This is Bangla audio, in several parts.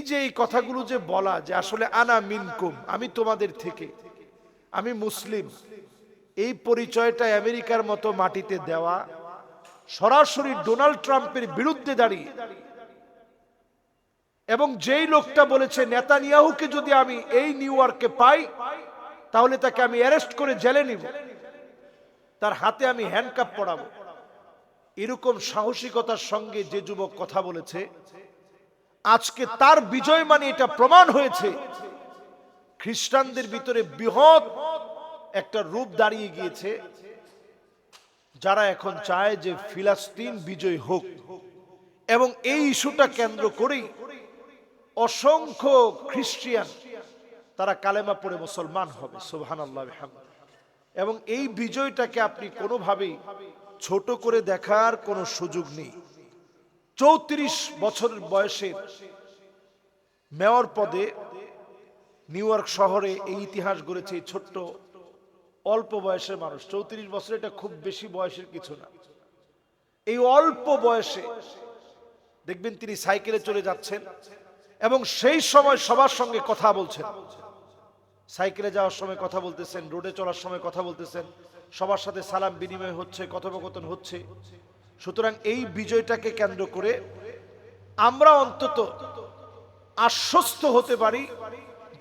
যে এই কথাগুলো যে বলা যে আসলে আনা মিনকুম, আমি তোমাদের থেকে, আমি মুসলিম, এই পরিচয়টা আমেরিকার মতো মাটিতে দেওয়া, সরাসরি ডোনাল্ড ট্রাম্পের বিরুদ্ধে দাঁড়িয়ে, এবং যেই লোকটা বলেছে নেতানিয়াহুকে যদি আমি এই নিউ ইয়র্কে পাই তাহলে তাকে আমি অ্যারেস্ট করে জেলে নিব, তার হাতে আমি হ্যান্ডকাপ পরাবো, এরকম সাহসিকতার সঙ্গে যে যুবক কথা বলেছে, আজকে তার বিজয় মানে এটা প্রমাণ হয়েছে খ্রিস্টানদের ভিতরে বৃহৎ একটা রূপ দাঁড়িয়ে গিয়েছে, যারা এখন চায় যে ফিলিস্তিন বিজয় হোক। এবং এই ইস্যুটা কেন্দ্র করেই অসংখ্য খ্রিস্টান তারা কালেমা পড়ে মুসলমান হবে, সুবহানাল্লাহ বিহামদিহি। এবং এই বিজয়টাকে আপনি কোনোভাবেই ছোট করে দেখার কোনো সুযোগ নেই। 34 বছরের বয়সে মেয়র পদে নিউ ইয়র্ক শহরে এই ইতিহাস গড়েছে এই ছোট্ট অল্প বয়সের মানুষ। 34 বছর এটা খুব বেশি বয়সের কিছু না। এই অল্প বয়সে দেখবেন তিনি সাইকেলে চলে যাচ্ছেন এবং সেই সময় সবার সঙ্গে কথা বলছেন, সাইকেলে যাওয়ার সময় কথা বলতেছেন, রোডে চলার সময় কথা বলতেছেন, সবার সাথে সালাম বিনিময় হচ্ছে, কথোপকথন হচ্ছে। সুতরাং এই বিজয়টাকে কেন্দ্র করে আমরা অন্তত আশ্বস্ত হতে পারি,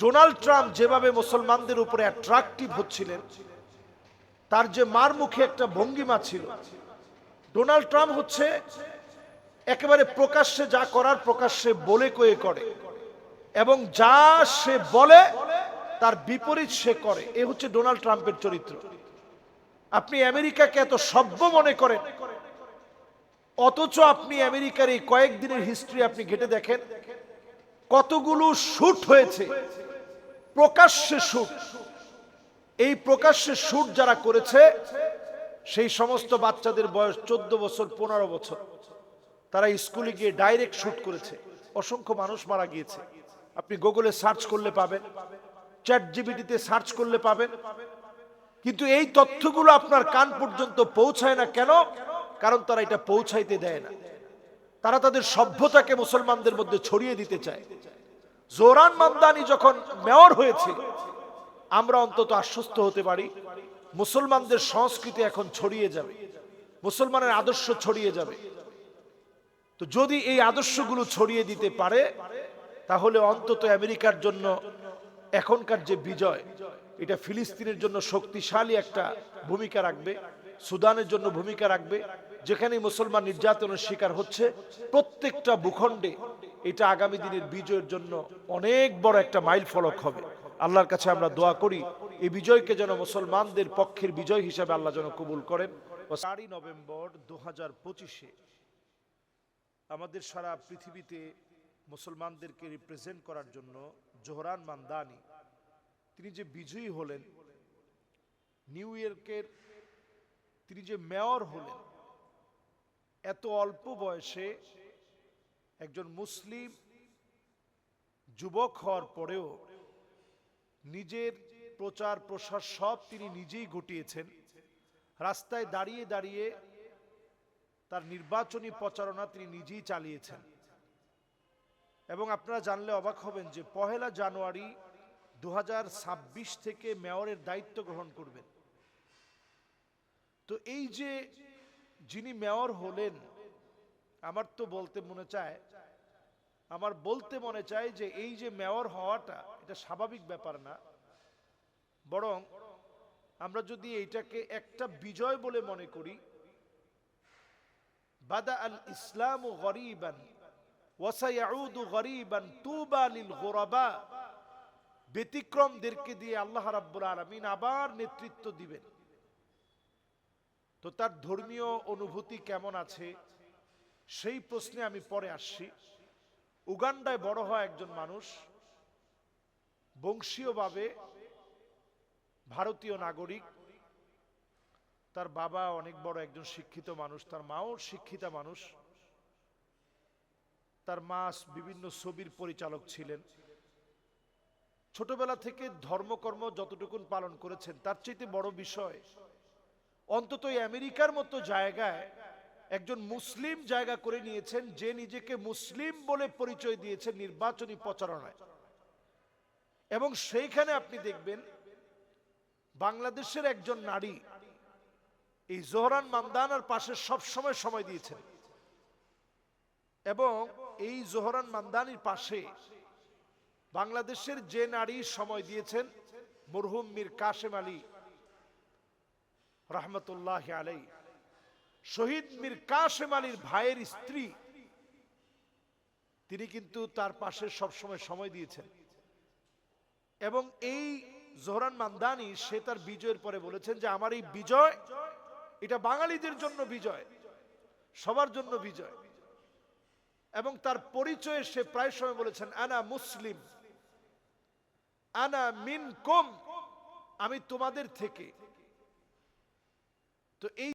ডোনাল্ড ট্রাম্প যেভাবে মুসলমানদের উপরে অ্যাট্রাকটিভ হচ্ছিলেন, তার যে মার মুখে একটা ভঙ্গিমা ছিল, ডোনাল্ড ট্রাম্প হচ্ছে একেবারে প্রকাশ্যে যা করার প্রকাশ্যে বলে কয়ে করে, এবং যা সে বলে তার বিপরীত সে করে। এ হচ্ছে ডোনাল্ড ট্রাম্পের চরিত্র। আপনি আমেরিকাকে এত সভ্য মনে করেন, অথচ আপনি আমেরিকার এই কয়েকদিনের হিস্ট্রি আপনি ঘেটে দেখেন, কতগুলো শুট হয়েছে, প্রকাশ্যে শুট। এই প্রকাশ্যে শুট যারা করেছে সেই সমস্ত বাচ্চাদের বয়স 14 বছর 15 বছর, তারা স্কুলে গিয়ে ডাইরেক্ট শুট করেছে। অসংখ্য মানুষ মারা গিয়েছে। আপনি গুগলে সার্চ করলে পাবেন, চ্যাট জিপিটিতে সার্চ করলে পাবেন। কিন্তু এই তথ্যগুলো আপনার কান পর্যন্ত পৌঁছায় না কেন? কারণ তারা এটা পৌঁছাইতে দেয় না। তারা তাদের সভ্যতাকে মুসলমানদের মধ্যে ছড়িয়ে দিতে চায়। জোহরান মামদানি যখন মেয়র হয়েছে, আমরা অন্তত আশ্বস্ত হতে পারি মুসলমানদের সংস্কৃতি এখন ছড়িয়ে যাবে, মুসলমানের আদর্শ ছড়িয়ে যাবে। তো যদি এই আদর্শগুলো ছড়িয়ে দিতে পারে, তাহলে অন্তত আমেরিকার জন্য এখনকার যে বিজয়, এটা ফিলিস্তিনের জন্য শক্তিশালী একটা ভূমিকা রাখবে, সুদানের জন্য ভূমিকা রাখবে। যেখানে মুসলমান নির্যাতনের শিকার হচ্ছে প্রত্যেকটা ভূখণ্ডে, এটা আগামী দিনের বিজয়ের জন্য অনেক বড় একটা মাইল ফলক হবে। আল্লাহর কাছে আমরা দোয়া করি এই বিজয়কে যেন মুসলমানদের পক্ষের বিজয় হিসেবে আল্লাহ যেন কবুল করেন। 4 নভেম্বর 2025-এ আমাদের সারা পৃথিবীতে মুসলমানদেরকে রিপ্রেজেন্ট করার জন্য জোহরান মামদানি তিনি যে বিজয়ী হলেন, নিউ ইয়র্কের তিনি যে মেয়র হলেন, এত অল্প বয়সে একজন মুসলিম যুবক হওয়ার পরেও নিজের প্রচার প্রসার সব তিনি নিজেই ঘটিয়েছেন। রাস্তায় দাঁড়িয়ে দাঁড়িয়ে তার নির্বাচনী প্রচারণা তিনি নিজেই চালিয়েছেন। এবং আপনারা জানলে অবাক হবেন যে 1 জানুয়ারি 2026 থেকে মেয়রের দায়িত্ব গ্রহণ করবেন। তো এই যে যিনি মেয়র হলেন, আমার বলতে মনে চায় যে এই যে মেয়র হওয়াটা এটা স্বাভাবিক ব্যাপার না, বরং আমরা যদি এইটাকে একটা বিজয় বলে মনে করি, বাদা আল ইসলাম গরিবান ওয়া সায়াউদু গরিবান তুবা লিল গুরাবা, ব্যতিক্রমদেরকে দিয়ে আল্লাহ রাব্বুল আলামিন আবার নেতৃত্ব দিবেন। তো তার ধর্মীয় অনুভূতি কেমন আছে সেই প্রশ্নে আমি পরে আসছি। উগান্ডায় বড় হয় একজন মানুষ, বংশীয়ভাবে ভারতীয় নাগরিক, তার বাবা অনেক বড় একজন শিক্ষিত মানুষ, তার মাও শিক্ষিতা মানুষ। তার মা বিভিন্ন ছবির পরিচালক ছিলেন। ছোটবেলা থেকে ধর্মকর্ম যতটুকুন পালন করেছেন, তার চাইতে বড় বিষয় অন্তত আমেরিকার মতো জায়গায় একজন মুসলিম জায়গা করে নিয়েছেন, যে নিজেকে মুসলিম বলে পরিচয় দিয়েছেন নির্বাচনী প্রচারণায়। এবং সেইখানে আপনি দেখবেন বাংলাদেশের একজন নারী এই জোহরান মান্দানার পাশে সবসময় সময় দিয়েছেন, এবং এই জোহরান মান্দানির পাশে বাংলাদেশের যে নারী সময় দিয়েছেন মরহুম মীর কাসেম আলী রহমতুল্লাহ আলাই, শহীদ মীর কাসেম আলীর ভাইয়ের স্ত্রী, তিনি কিন্তু তার পাশে সবসময় সময় দিয়েছেন। এবং এই জোহরান মান্দানি সে তার বিজয়ের পরে বলেছেন যে আমার এই বিজয় এটা বাঙালিদের জন্য বিজয়, সবার জন্য বিজয়। এবং তার পরিচয়ে সে প্রায় সময় বলেছেন আনা মুসলিম, আনা মিনকুম, আমি তোমাদের থেকে। তো এই